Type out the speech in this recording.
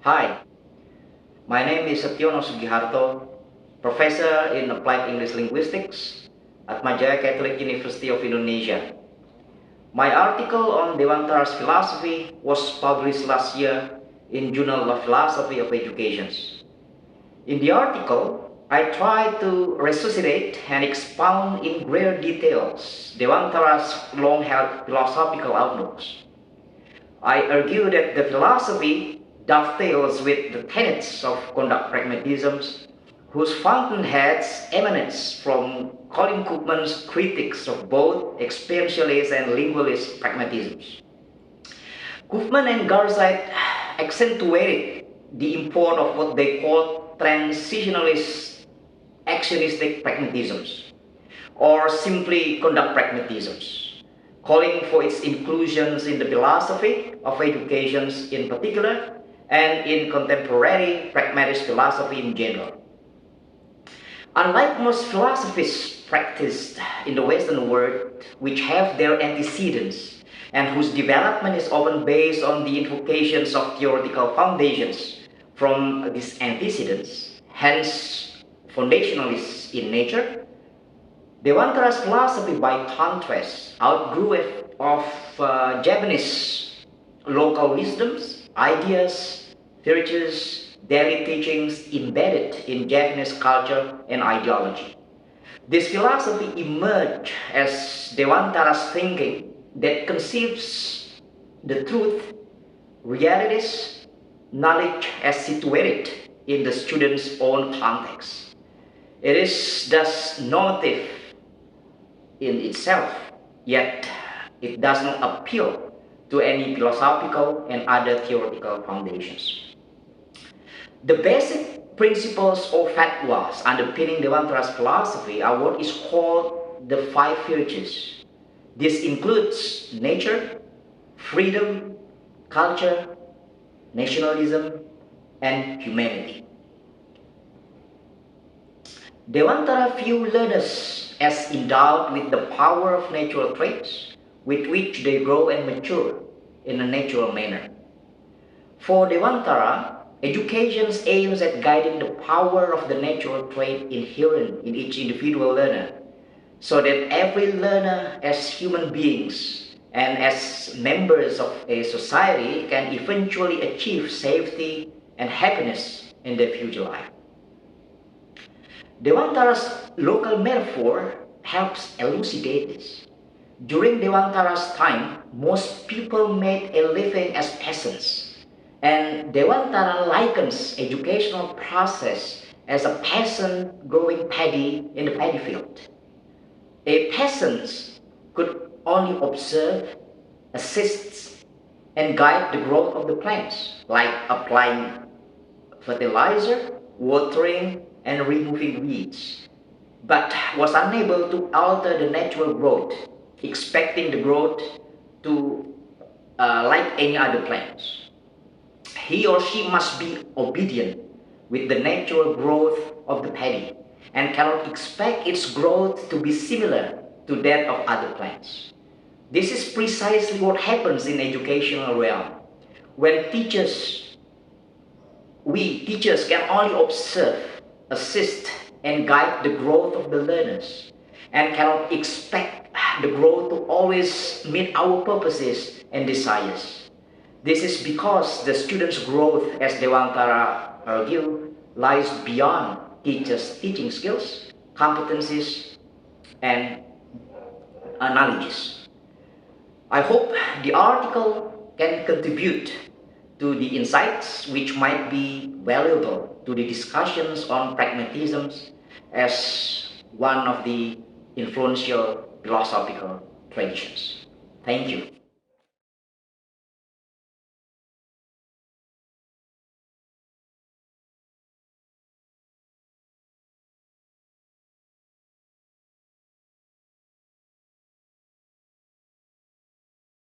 Hi, my name is Setiono Sugiharto, Professor in Applied English Linguistics at Majaya Catholic University of Indonesia. My article on Dewantara's philosophy was published last year in Journal of Philosophy of Education. In the article, I tried to resuscitate and expound in greater details Dewantara's long-held philosophical outlooks. I argue that the philosophy dovetails with the tenets of conduct pragmatisms, whose fountainheads emanates from Colin Koopman's critiques of both experientialist and lingualist pragmatisms. Koopman and Garzide accentuated the import of what they call transitionalist actionistic pragmatisms, or simply conduct pragmatisms, calling for its inclusions in the philosophy of education in particular and in contemporary pragmatist philosophy in general. Unlike most philosophies practiced in the Western world, which have their antecedents and whose development is often based on the invocations of theoretical foundations from these antecedents, hence foundationalists in nature, Dewantara's philosophy, by contrast, outgrew of Japanese local wisdoms, ideas, virtues, daily teachings embedded in Japanese culture and ideology. This philosophy emerged as Dewantara's thinking that conceives the truth, realities, knowledge as situated in the student's own context. It is thus normative in itself, yet it does not appeal to any philosophical and other theoretical foundations. The basic principles or fatwas underpinning Dewantara's philosophy are what is called the five virtues. This includes nature, freedom, culture, nationalism, and humanity. Dewantara viewed learners as endowed with the power of natural traits with which they grow and mature in a natural manner. For Dewantara, education aims at guiding the power of the natural trait inherent in each individual learner, so that every learner as human beings and as members of a society can eventually achieve safety and happiness in their future life. Dewantara's local metaphor helps elucidate this. During Dewantara's time, most people made a living as peasants, and Dewantara likens educational process as a peasant growing paddy in the paddy field. A peasant could only observe, assist, and guide the growth of the plants, like applying fertilizer, watering, and removing weeds, but was unable to alter the natural growth, expecting the growth to like any other plants. He or she must be obedient with the natural growth of the paddy and cannot expect its growth to be similar to that of other plants. This is precisely what happens in educational realm. When we teachers can only observe, assist, and guide the growth of the learners, and cannot expect the growth to always meet our purposes and desires. This is because the student's growth, as Dewantara argued, lies beyond teachers' teaching skills, competencies, and knowledges. I hope the article can contribute to the insights which might be valuable to the discussions on pragmatisms as one of the influential philosophical traditions. Thank you.